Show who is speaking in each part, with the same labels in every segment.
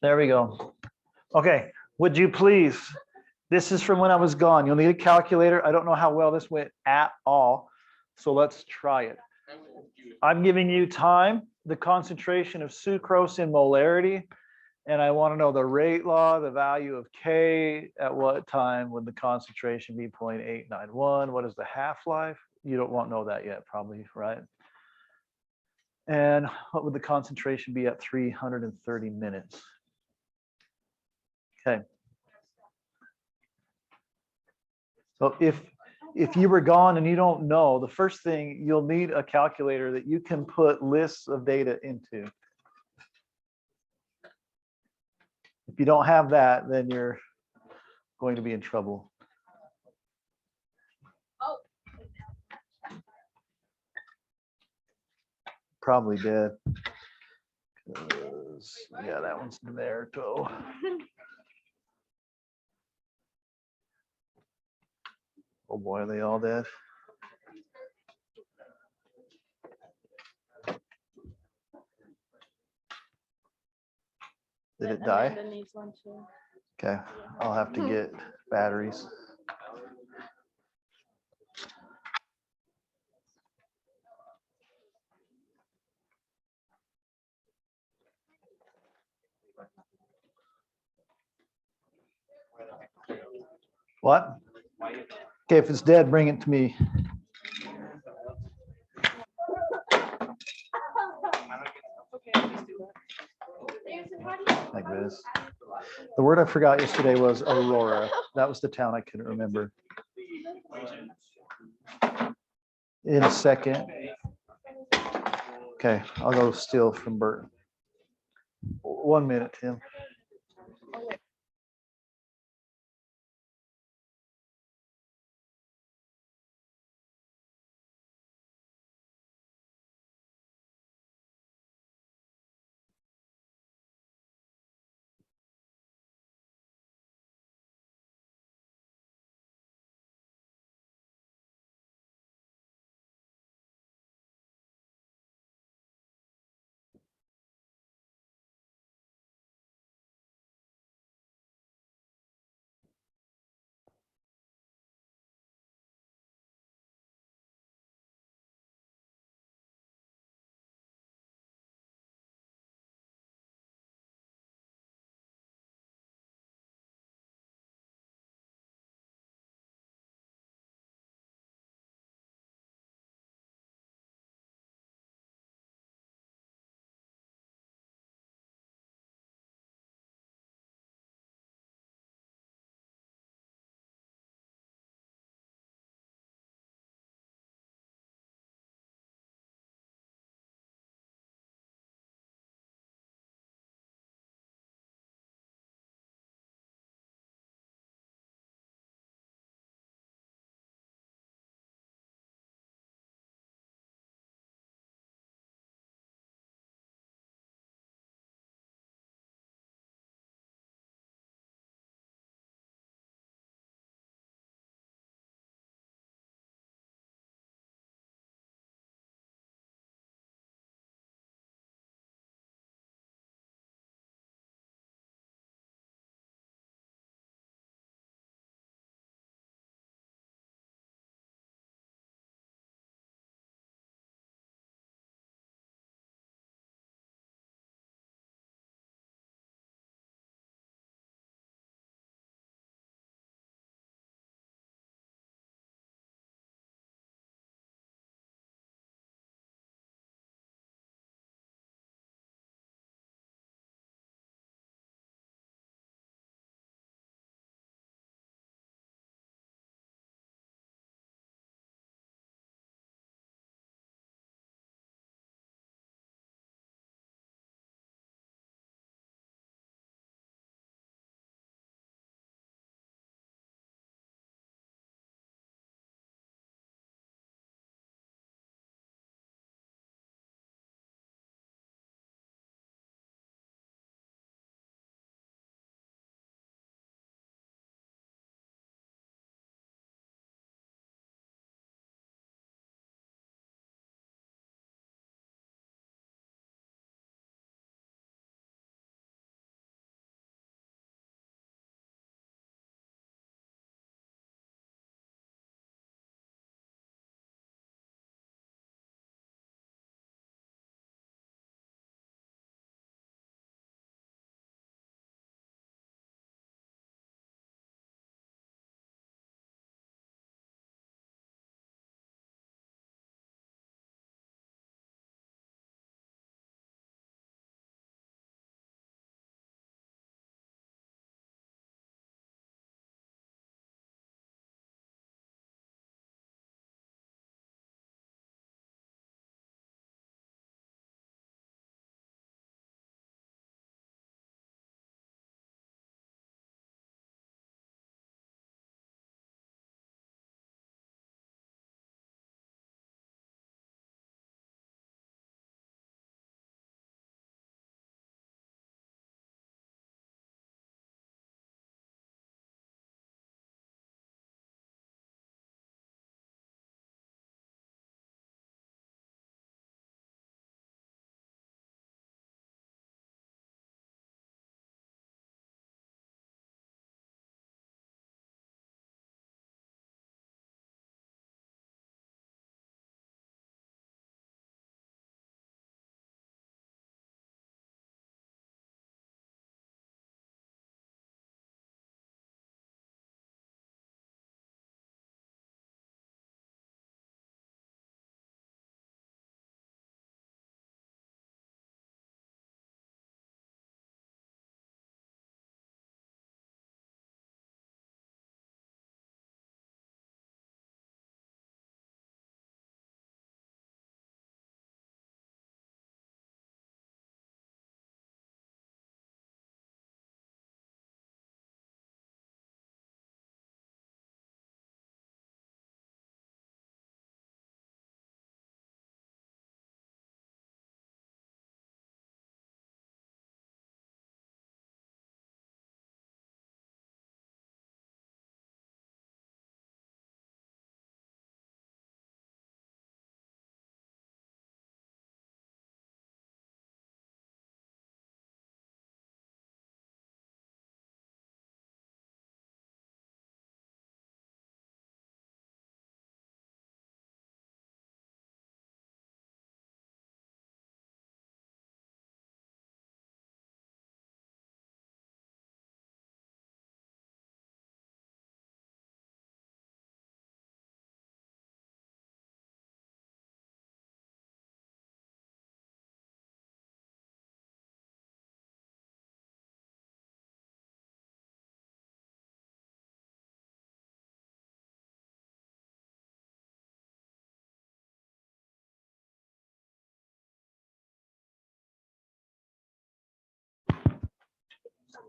Speaker 1: There we go. Okay, would you please? This is from when I was gone. You'll need a calculator. I don't know how well this went at all. So let's try it. I'm giving you time, the concentration of sucrose in molarity, and I want to know the rate law, the value of K, at what time would the concentration be 0.891? What is the half-life? You don't want to know that yet, probably, right? And what would the concentration be at 330 minutes? Okay. So if you were gone and you don't know, the first thing you'll need a calculator that you can put lists of data into. If you don't have that, then you're going to be in trouble. Probably did. Yeah, that one's there too. Oh boy, are they all dead? Did it die? Okay, I'll have to get batteries. What? Okay, if it's dead, bring it to me. Like this. The word I forgot yesterday was Aurora. That was the town I couldn't remember. In a second. Okay, I'll go steal from Bert. 1 minute, Tim.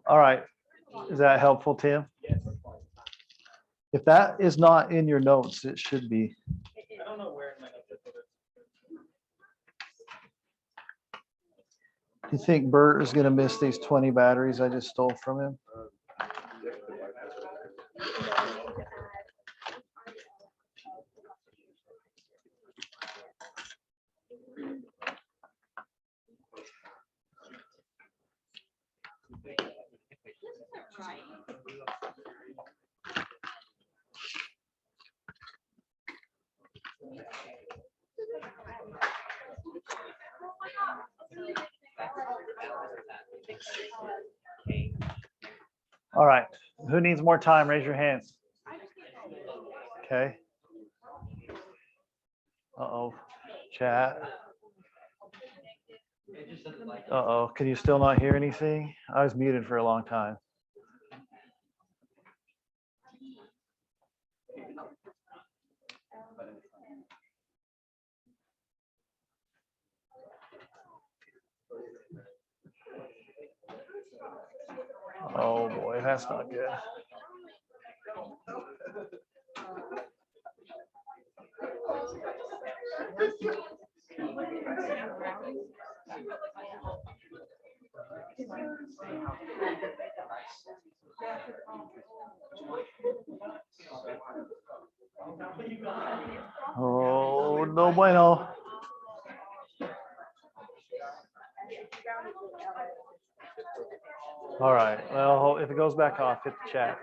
Speaker 1: All right. Is that helpful, Tim? If that is not in your notes, it should be.
Speaker 2: I don't know where in my notes I put it.
Speaker 1: You think Bert is going to miss these 20 batteries I just stole from him? All right. Who needs more time? Raise your hands. Okay. Uh-oh. Chat. Uh-oh. Can you still not hear anything? I was muted for a long time. Oh boy, that's not good. Oh, no bueno. All right. Well, if it goes back off, hit the chat.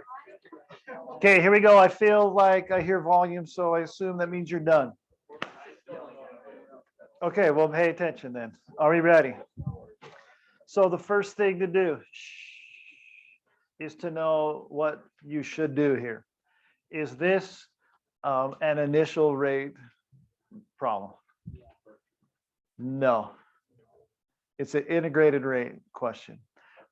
Speaker 1: Okay, here we go. I feel like I hear volume, so I assume that means you're done. Okay, well, pay attention then. Are we ready? So the first thing to do is to know what you should do here. Is this an initial rate problem? No. It's an integrated rate question.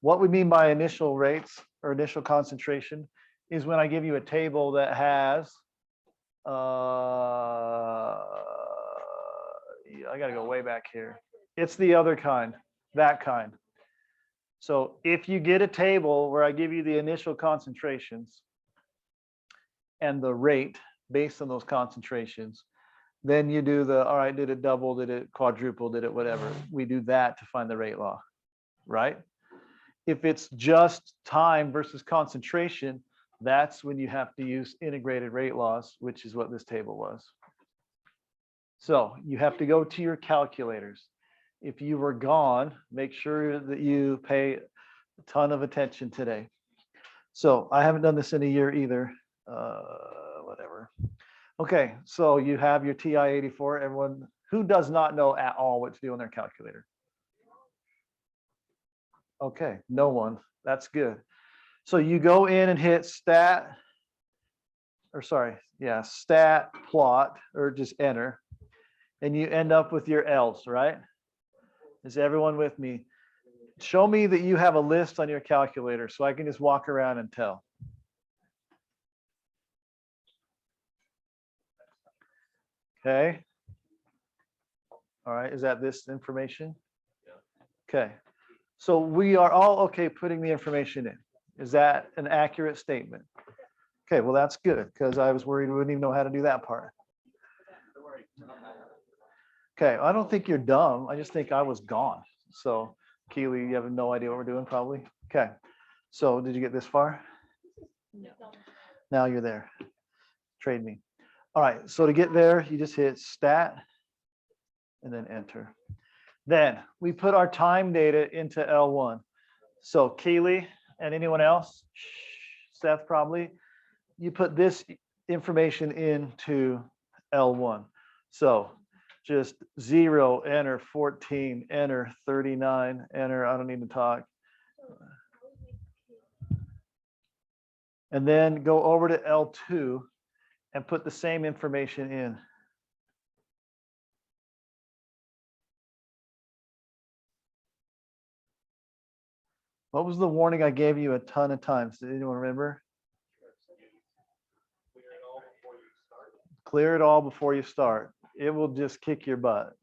Speaker 1: What we mean by initial rates or initial concentration is when I give you a table that has, I got to go way back here. It's the other kind, that kind. So if you get a table where I give you the initial concentrations and the rate based on those concentrations, then you do the, all right, did it double, did it quadruple, did it whatever. We do that to find the rate law, right? If it's just time versus concentration, that's when you have to use integrated rate laws, which is what this table was. So you have to go to your calculators. If you were gone, make sure that you pay a ton of attention today. So I haven't done this in a year either. Whatever. Okay, so you have your TI-84. Everyone who does not know at all what to do on their calculator. Okay, no one. That's good. So you go in and hit stat plot, or just enter, and you end up with your L's, right? Is everyone with me? Show me that you have a list on your calculator so I can just walk around and tell. Okay. All right, is that this information? Okay. So we are all okay putting the information in. Is that an accurate statement? Okay, well, that's good because I was worried we wouldn't even know how to do that part. Okay, I don't think you're dumb. I just think I was gone. So Keely, you have no idea what we're doing probably. Okay, so did you get this far? No. Now you're there. Trade me. All right, so to get there, you just hit stat and then enter. Then we put our time data into L1. So Keely and anyone else, Seth probably, you put this information into L1. So just 0, enter 14, enter 39, enter, I don't need to talk. And then go over to L2 and put the same information in. What was the warning I gave you a ton of times? Did anyone remember? Clear it all before you start. It will just kick your butt.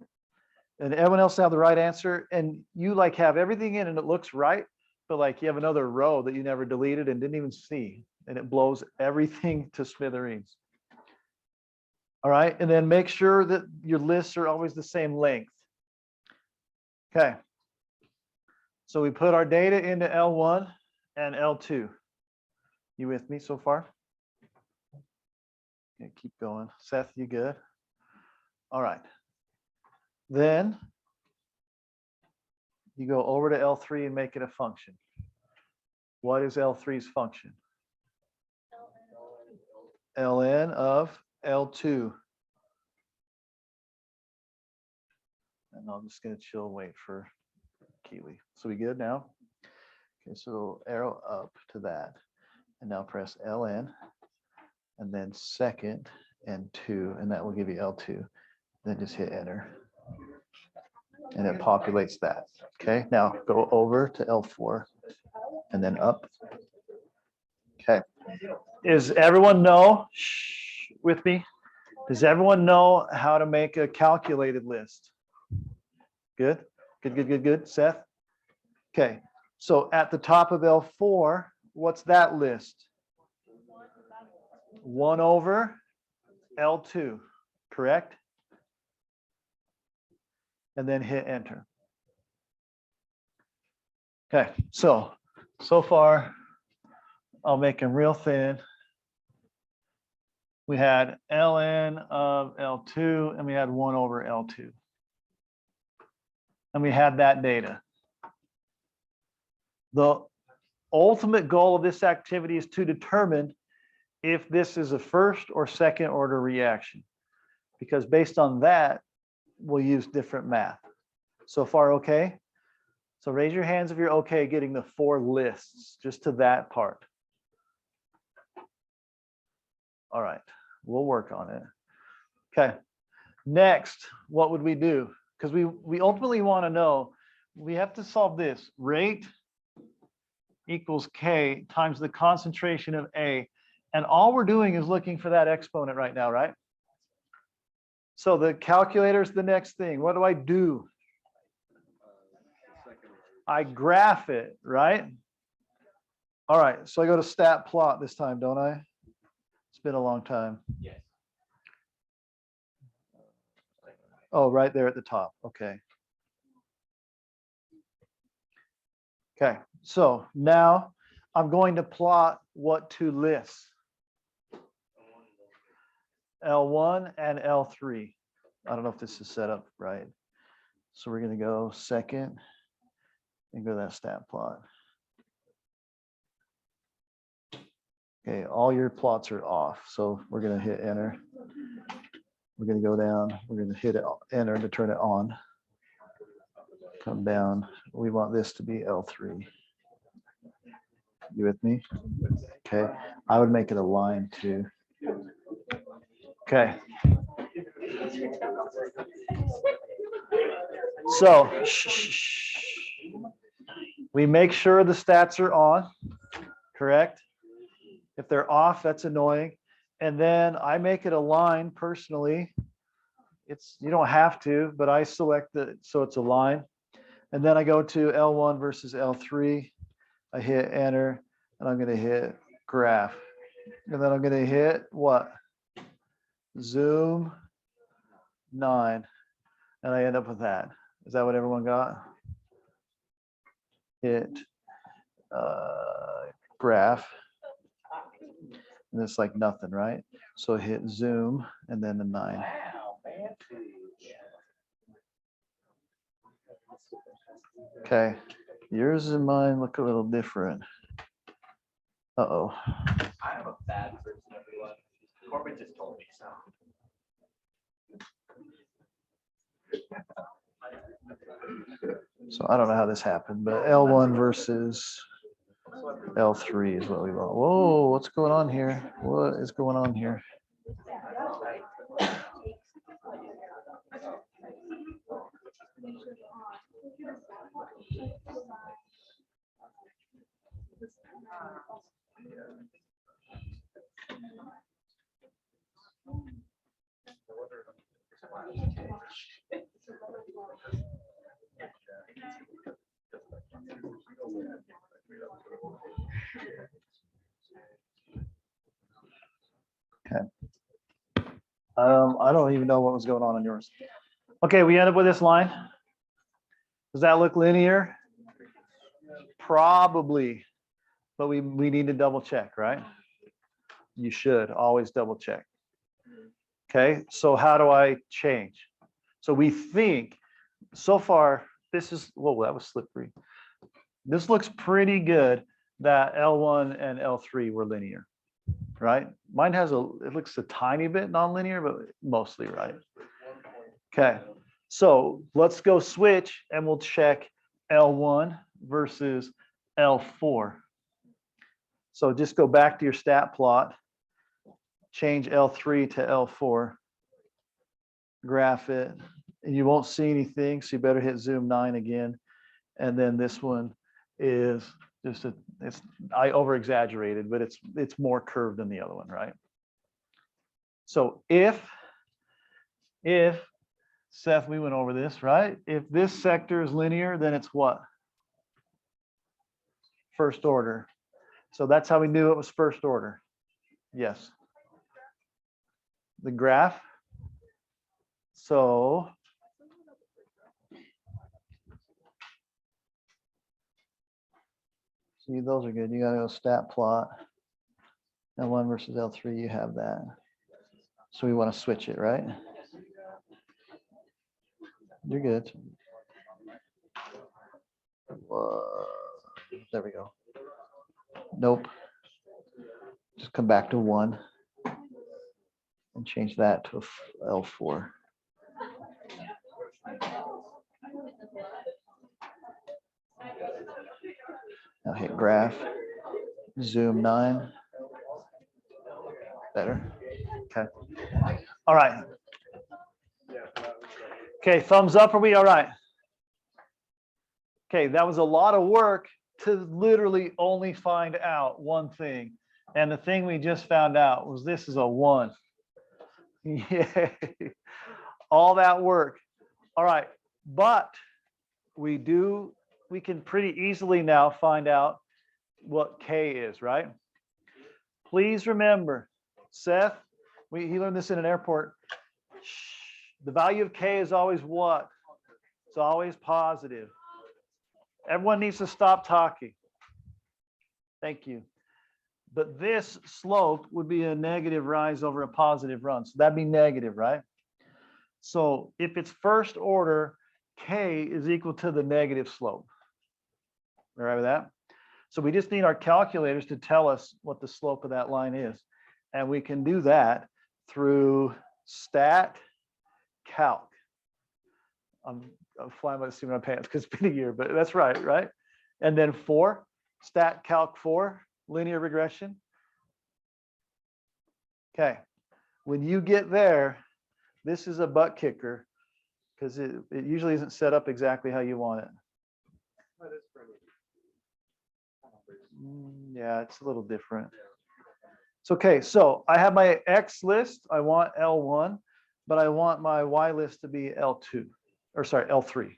Speaker 1: And everyone else have the right answer. And you like have everything in and it looks right. but like you have another row that you never deleted and didn't even see, and it blows everything to smithereens. All right, and then make sure that your lists are always the same length. Okay. So we put our data into L1 and L2. You with me so far? Okay, keep going. Seth, you good? All right. Then you go over to L3 and make it a function. What is L3's function? ln of L2. And I'm just going to chill and wait for Keely. So we good now? Okay, so arrow up to that. And now press ln and then second and 2, and that will give you L2. Then just hit enter. And it populates that. Okay, now go over to L4 and then up. Okay. Does everyone know, with me? Does everyone know how to make a calculated list? Good, good, good, good, good. Seth? Okay, so at the top of L4, what's that list? 1 over L2, correct? And then hit enter. Okay, so far, I'll make them real thin. We had ln of L2 and we had 1 over L2. And we had that data. The ultimate goal of this activity is to determine if this is a first or second order reaction, because based on that, we'll use different math. So far, okay? So raise your hands if you're okay getting the 4 lists, just to that part. All right, we'll work on it. Okay, next, what would we do? Because we ultimately want to know, we have to solve this. Rate equals K times the concentration of A. And all we're doing is looking for that exponent right now, right? So the calculator is the next thing. What do? I graph it, right? All right, so I go to stat plot this time, don't I? It's been a long time.
Speaker 2: Yes.
Speaker 1: Oh, right there at the top. Okay. Okay, so now I'm going to plot what 2 lists? L1 and L3. I don't know if this is set up right. So we're going to go second and go to that stat plot. Okay, all your plots are off. So we're going to hit enter. We're going to go down. We're going to hit enter to turn it on. Come down. We want this to be L3. You with me? Okay. I would make it a line too. Okay. So we make sure the stats are on, correct? If they're off, that's annoying. And then I make it a line personally. You don't have to, but I select it so it's a line. And then I go to L1 versus L3. I hit enter and I'm going to hit graph. And then I'm going to hit what? Zoom 9. And I end up with that. Is that what everyone got? Hit graph. And it's like nothing, right? So hit zoom and then the 9. Okay, yours and mine look a little different. Uh-oh.
Speaker 2: I have a bad version of everyone. Corbin just told me so.
Speaker 1: So I don't know how this happened, but L1 versus L3 is what we want. Whoa, what's going on here? What is going on here? I don't even know what was going on yours. Okay, we end up with this line. Does that look linear? Probably, but we need to double check, right? You should always double check. Okay, so how do I change? So we think so far, this is, whoa, that was slippery. This looks pretty good that L1 and L3 were linear, right? Mine has it looks a tiny bit nonlinear, but mostly right. Okay, so let's go switch and we'll check L1 versus L4. So just go back to your stat plot, change L3 to L4, graph it, and you won't see anything, so you better hit zoom 9 again. And then this one is just I over exaggerated, but it's more curved than the other one, right? So if Seth, we went over this, right? If this sector is linear, then it's what? First order. So that's how we knew it was first order. Yes. The graph. So see, those are good. You got to go stat plot. L1 versus L3, you have that. So we want to switch it, right? You're good. There we go. Nope. Just come back to 1 and change that to L4. Now hit graph, zoom 9. Better. Okay. All right. Okay, thumbs up. Are we all right? Okay, that was a lot of work to literally only find out one thing. And the thing we just found out was this is a 1. Yay. All that work. All right, but we can pretty easily now find out what K is, right? Please remember, Seth, he learned this in an airport. The value of K is always what? It's always positive. Everyone needs to stop talking. Thank you. But this slope would be a negative rise over a positive run. So that'd be negative, right? So if it's first order, K is equal to the negative slope. All right with that? So we just need our calculators to tell us what the slope of that line is. And we can do that through stat calc. I'm flying by the seat of my pants because it's been a year, but that's right, right? And then 4, stat calc 4, linear regression. Okay, when you get there, this is a butt kicker because it usually isn't set up exactly how you want it. Yeah, it's a little different. It's okay. So I have my X list. I want L1, but I want my Y list to be L2, or sorry, L3.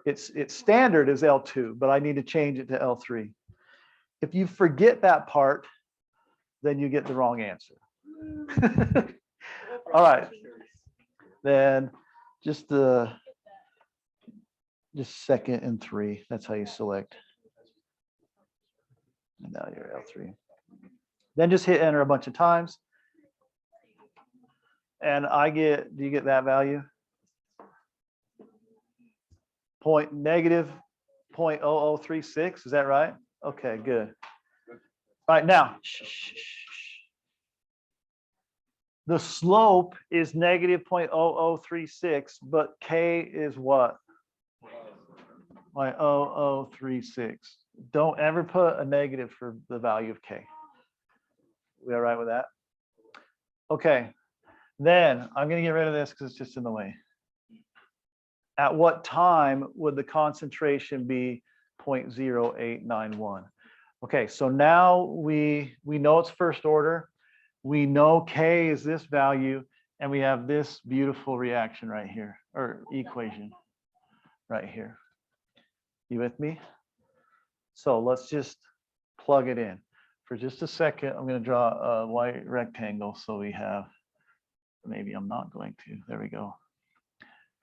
Speaker 1: Its standard is L2, but I need to change it to L3. If you forget that part, then you get the wrong answer. All right. Then just second and 3. That's how you select. And now you're L3. Then just hit enter a bunch of times. And do you get that value? Negative 0.0036, is that right? Okay, good. All right, now, the slope is negative 0.0036, but K is what? 0.0036. Don't ever put a negative for the value of K. We all right with that? Okay, then I'm going to get rid of this because it's just in the way. At what time would the concentration be 0.0891? Okay, so now we know it's first order. We know K is this value, and we have this beautiful reaction right here, or equation right here. You with me? So let's just plug it in. For just a second, I'm going to draw a white rectangle so we have Maybe I'm not going to. There we go.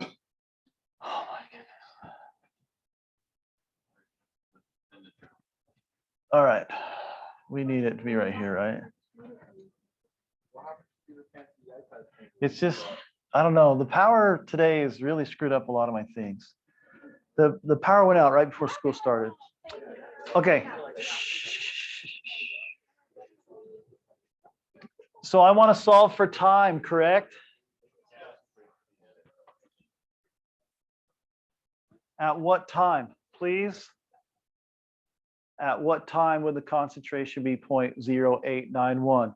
Speaker 1: Oh my goodness. All right. We need it to be right here, right? It's just, I don't know. The power today has really screwed up a lot of my things. The power went out right before school started. Okay. So I want to solve for time, correct? At what time, please? At what time would the concentration be 0.0891?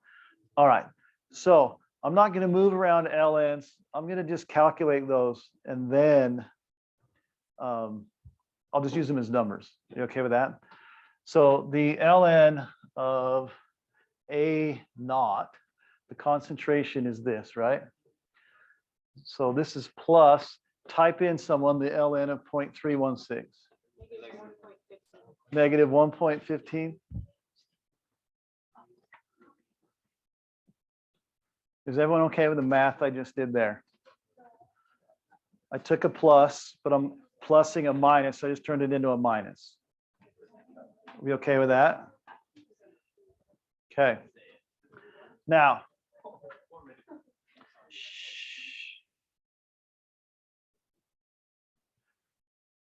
Speaker 1: All right. So I'm not going to move around LNs. I'm going to just calculate those, and then I'll just use them as numbers. You okay with that? So the ln of A naught, the concentration is this, right? So this is plus, type in someone the ln of 0.316. Negative 1.15. Is everyone okay with the math I just did there? I took a plus, but I'm plussing a minus. So I just turned it into a minus. Are we okay with that? Okay. Now,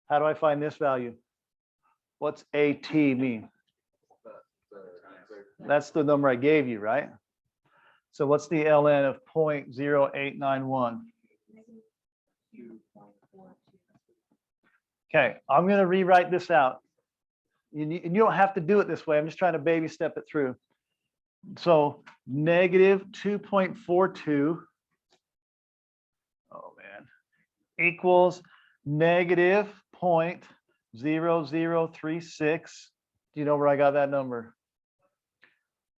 Speaker 1: how do I find this value? What's AT mean? That's the number I gave you, right? So what's the ln of 0.0891? Okay, I'm going to rewrite this out. And you don't have to do it this way. I'm just trying to baby step it through. So negative 2.42, oh man, equals negative 0.0036. Do you know where I got that number?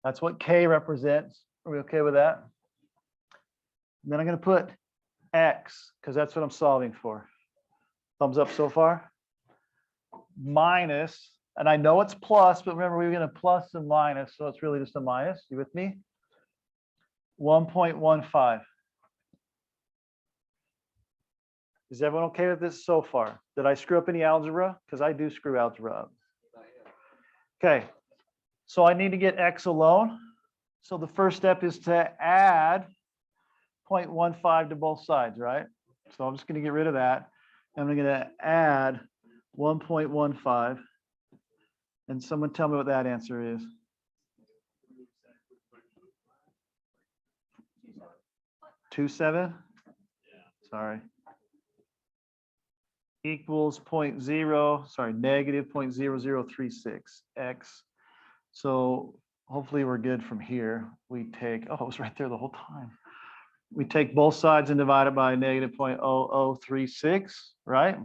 Speaker 1: That's what K represents. Are we okay with that? And then I'm going to put X, because that's what I'm solving for. Thumbs up so far? Minus, and I know it's plus, but remember we were going to plus and minus, so it's really just a minus. You with me? 1.15. Is everyone okay with this so far? Did I screw up any algebra? Because I do screw algebra up. Okay, so I need to get X alone. So the first step is to add 0.15 to both sides, right? So I'm just going to get rid of that. I'm going to add 1.15. And someone tell me what that answer is. 27? Sorry. Equals negative 0.0036 X. So hopefully we're good from here. We take, oh, it was right there the whole time. We take both sides and divide it by negative 0.0036, right?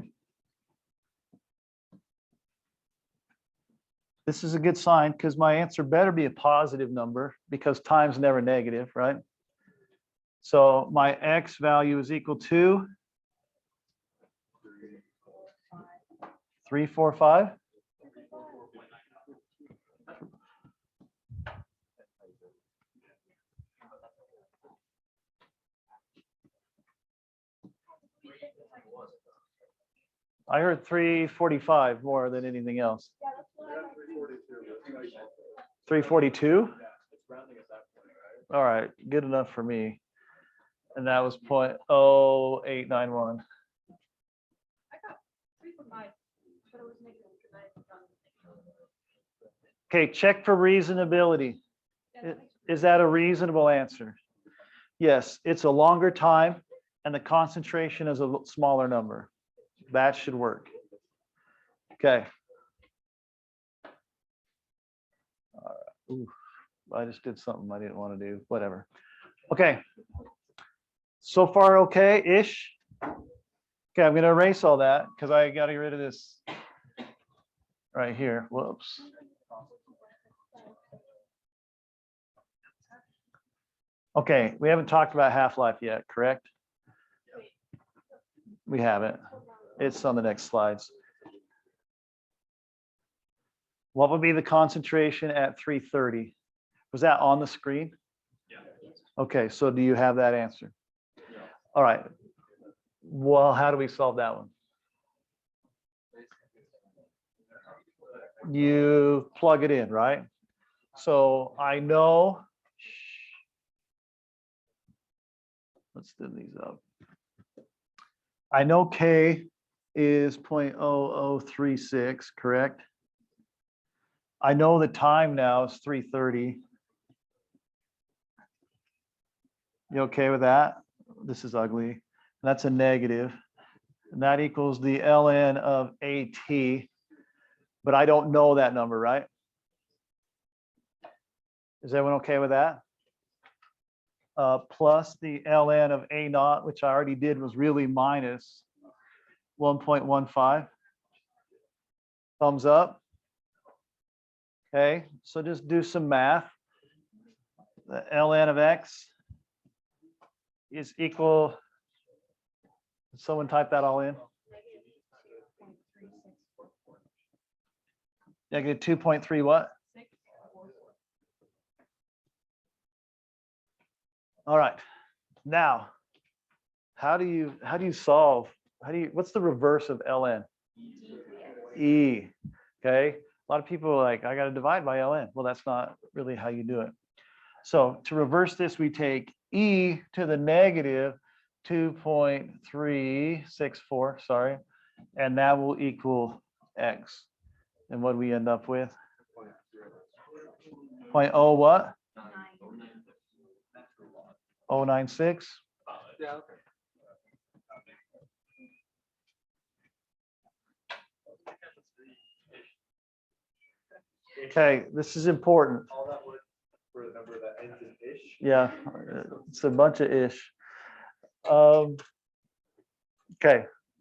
Speaker 1: This is a good sign because my answer better be a positive number because time's never negative, right? So my X value is equal to 345. I heard 345 more than anything else. 342. All right, good enough for me. And that was 0.0891. Okay, check for reasonability. Is that a reasonable answer? Yes, it's a longer time and the concentration is a smaller number. That should work. Okay. All right. Ooh, I just did something I didn't want to do. Whatever. Okay. So far, okay-ish. Okay, I'm going to erase all that because I got to get rid of this right here. Whoops. Okay, we haven't talked about half-life yet, correct? We haven't. It's on the next slides. What would be the concentration at 330? Was that on the screen? Yeah. Okay, so do you have that answer? All right. Well, how do we solve that one? You plug it in, right? So I know, let's do these up. I know K is 0.0036, correct? I know the time now is 3:30. You okay with that? This is ugly. That's a negative. And that equals the ln of AT. But I don't know that number, right? Is everyone okay with that? Plus the ln of A naught, which I already did, was really minus 1.15. Thumbs up. Okay, so just do some math. The ln of x is equal, someone type that all in. Negative 2.3 what? All right. Now, how do you solve? What's the reverse of ln? E. Okay. A lot of people are like, I got to divide by ln. Well, that's not really how you do it. So to reverse this, we take e to the negative 2.364, sorry, and that will equal x. And what do we end up with? 0.0 what? 096. Okay, this is important.
Speaker 2: All that would for a number that ends in ish.
Speaker 1: Yeah, it's a bunch of ish. Okay,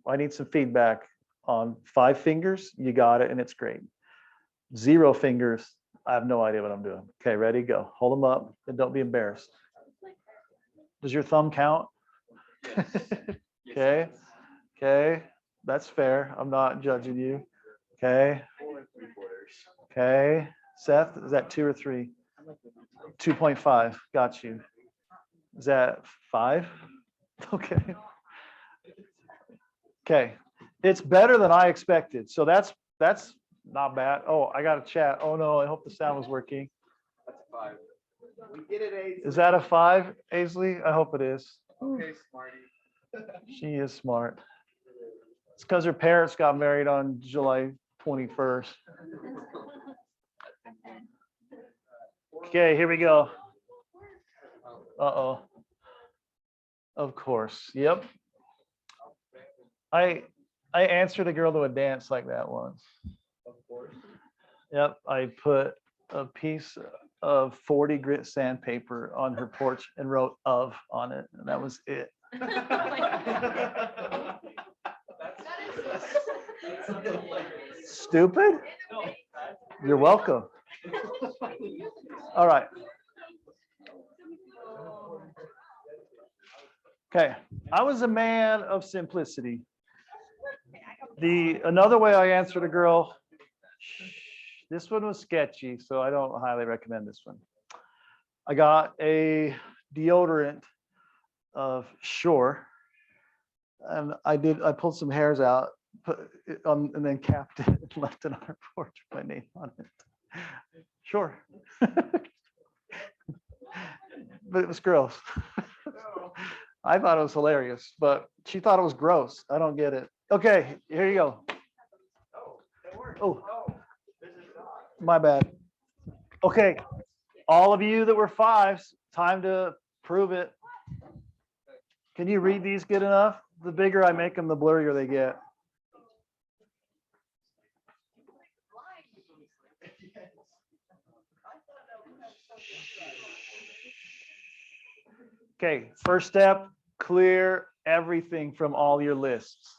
Speaker 1: I need some feedback on 5 fingers. You got it, and it's great. 0 fingers, I have no idea what I'm doing. Okay, ready, go. Hold them up and don't be embarrassed. Does your thumb count? Okay, okay, that's fair. I'm not judging you. Okay. Okay, Seth, is that 2 or 3? 2.5, got you. Is that 5? Okay. Okay, it's better than I expected. So that's not bad. Oh, I got a chat. Oh no, I hope the sound was working.
Speaker 2: That's 5. We get it, Aisley.
Speaker 1: Is that a 5, Aisley? I hope it is.
Speaker 2: Okay, smarty.
Speaker 1: She is smart. It's because her parents got married on July 21st. Okay, here we go. Uh-oh. Of course. Yep. I answered a girl to a dance like that once.
Speaker 2: Of course.
Speaker 1: Yep. I put a piece of 40 grit sandpaper on her porch and wrote "of" on it, and that was it. Stupid? You're welcome. All right. Okay. I was a man of simplicity. Another way I answered a girl, this one was sketchy, so I don't highly recommend this one. I got a deodorant of Sure, and I pulled some hairs out, put it on, and then capped it and left it on her porch with my name on it. Sure. But it was gross. I thought it was hilarious, but she thought it was gross. I don't get it. Okay, here you go. Oh, my bad. Okay, all of you that were 5s, time to prove it. Can you read these good enough? The bigger I make them, the blurrier they get. Okay, first step, clear everything from all your lists.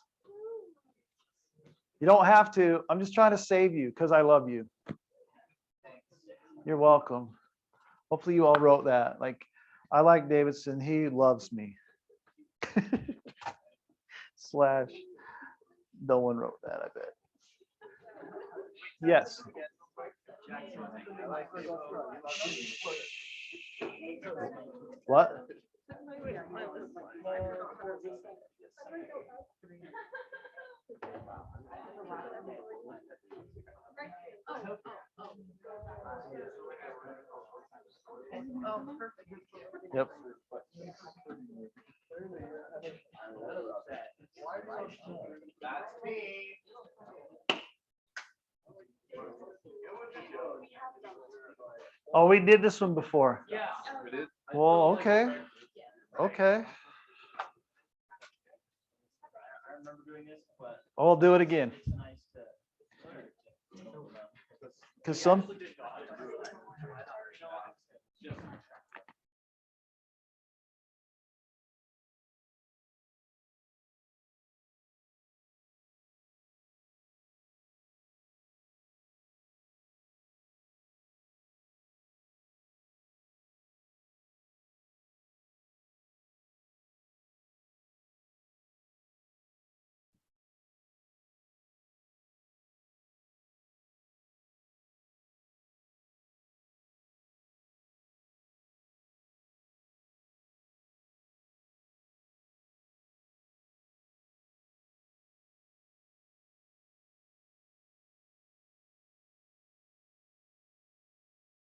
Speaker 1: You don't have to. I'm just trying to save you because I love you. You're welcome. Hopefully you all wrote that. Like, I like Davidson. He loves me. Slash, no one wrote that, I bet. Yes. What? Yep.
Speaker 2: That's me.
Speaker 1: Oh, we did this one before.
Speaker 2: Yeah.
Speaker 1: Well, okay. Okay.
Speaker 2: I remember doing this, but
Speaker 1: I'll do it again.
Speaker 2: it's nice to.
Speaker 1: Because some,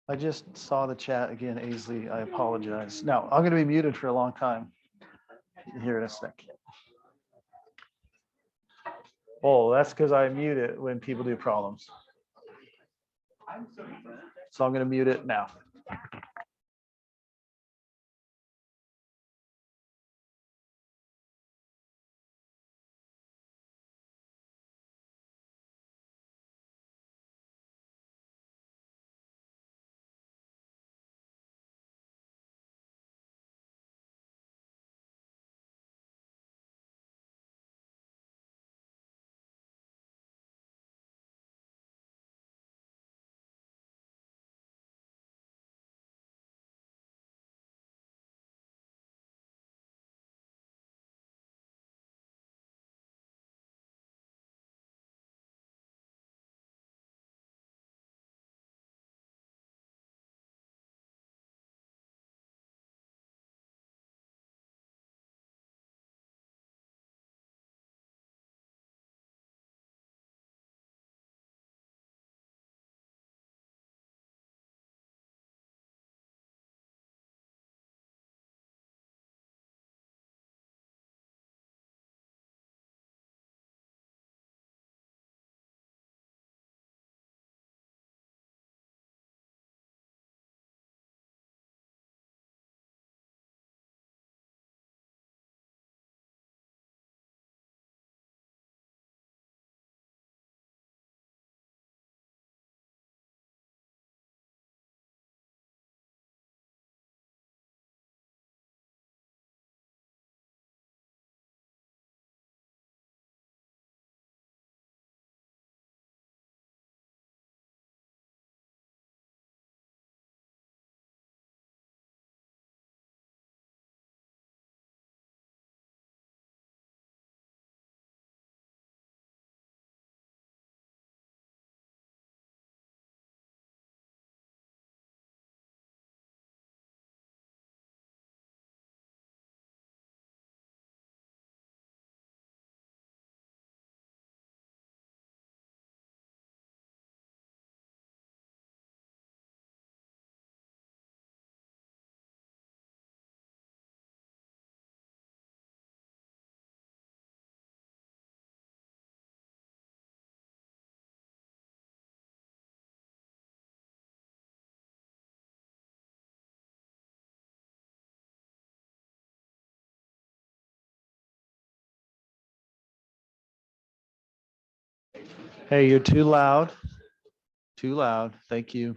Speaker 1: I just saw the chat again, Aisley. I apologize. No, I'm going to be muted for a long time. Here in a second. Oh, that's because I mute it when people do problems. So I'm going to mute it now. Hey, you're too loud. Too loud. Thank you.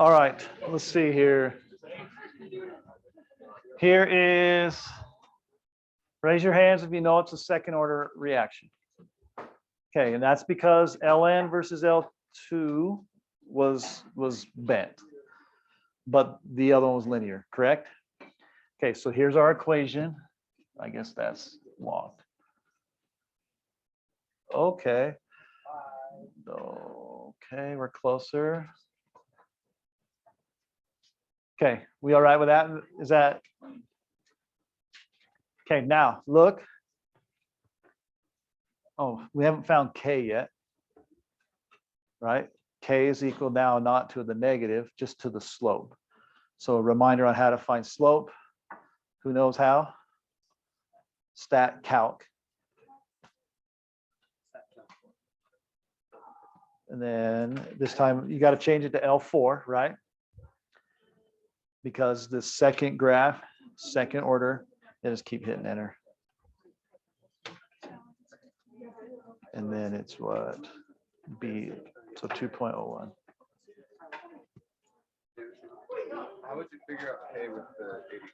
Speaker 1: All right, let's see here. Here is, raise your hands if you know it's a second order reaction. Okay, and that's because ln versus L2 was bent, but the other one was linear, correct? Okay, so here's our equation. I guess that's locked. Okay. Okay, we're closer. Okay, we all right with that? Is that okay? Now look. Oh, we haven't found K yet, right? K is equal now not to the negative, just to the slope. So a reminder on how to find slope. Who knows how? Stat calc. And then this time you got to change it to L4, right? Because the second graph, second order, just keep hitting enter. And then it's what? B, so 2.01.
Speaker 3: How would you figure out K with the 80?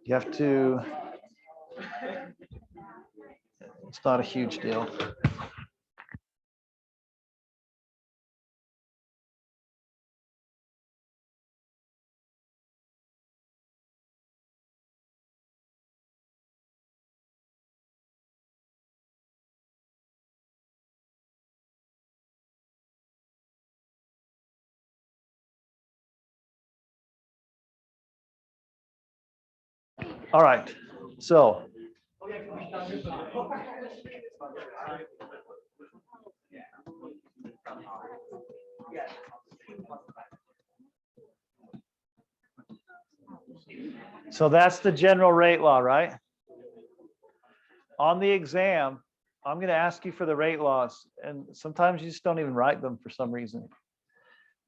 Speaker 1: You have to, it's not a huge deal. All right, so that's the general rate law, right? On the exam, I'm going to ask you for the rate laws, and sometimes you just don't even write them for some reason.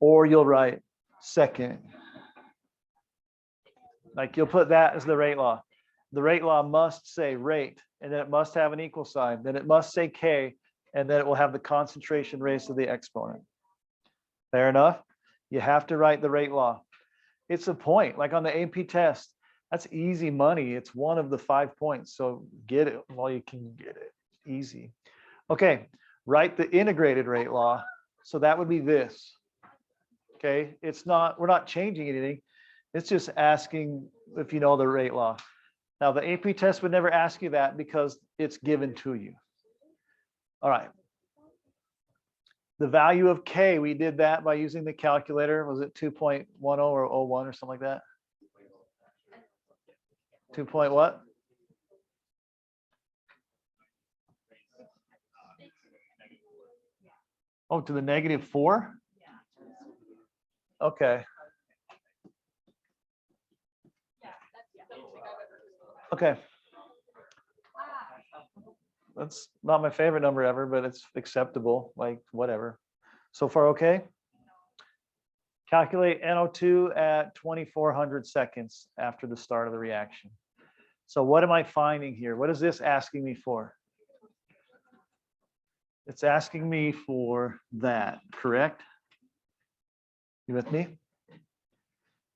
Speaker 1: Or you'll write second. Like you'll put that as the rate law. The rate law must say rate, and then it must have an equal sign. Then it must say K, and then it will have the concentration raised to the exponent. Fair enough? You have to write the rate law. It's a point, like on the AP test. That's easy money. It's one of the 5 points. So get it while you can get it. Easy. Okay, write the integrated rate law. So that would be this. Okay, it's not, we're not changing anything. It's just asking if you know the rate law. Now the AP test would never ask you that because it's given to you. All right. The value of K, we did that by using the calculator. Was it 2.10 or 01 or something like that? 2 point what? Oh, to the -4? Okay. Okay. That's not my favorite number ever, but it's acceptable, like whatever. So far, okay? Calculate NO2 at 2400 seconds after the start of the reaction. So what am I finding here? What is this asking me for? It's asking me for that, correct? You with me?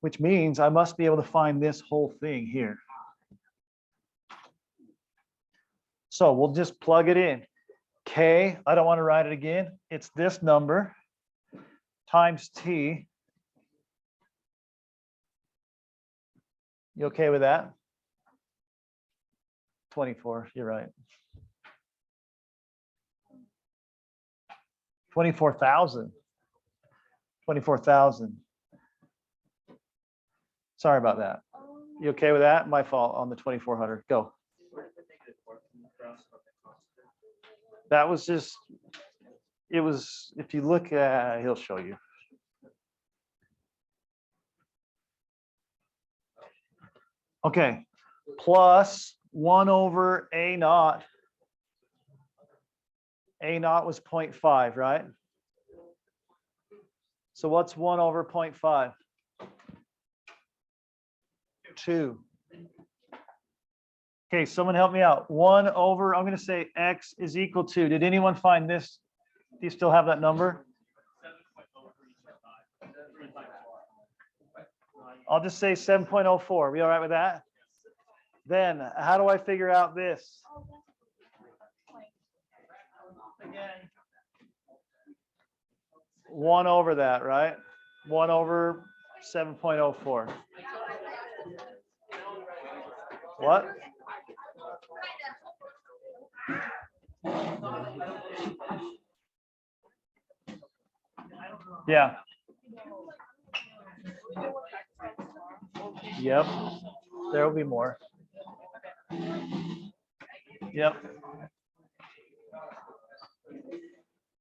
Speaker 1: Which means I must be able to find this whole thing here. So we'll just plug it in. K, I don't want to write it again. It's this number times T. You okay with that? 24, you're right. 24,000. 24,000. Sorry about that. You okay with that? My fault on the 2400. Go. That was just it was, if you look at, he'll show you. Okay, plus 1 over A naught. A naught was 0.5, right? So what's 1 over 0.5? 2. Okay, someone help me out. 1 over, I'm going to say x is equal to, did anyone find this? Do you still have that number? I'll just say 7.04. We all right with that? Then how do I figure out this? Again, 1 over that, right? 1 over 7.04. What? Yeah. Yep. There will be more. Yep.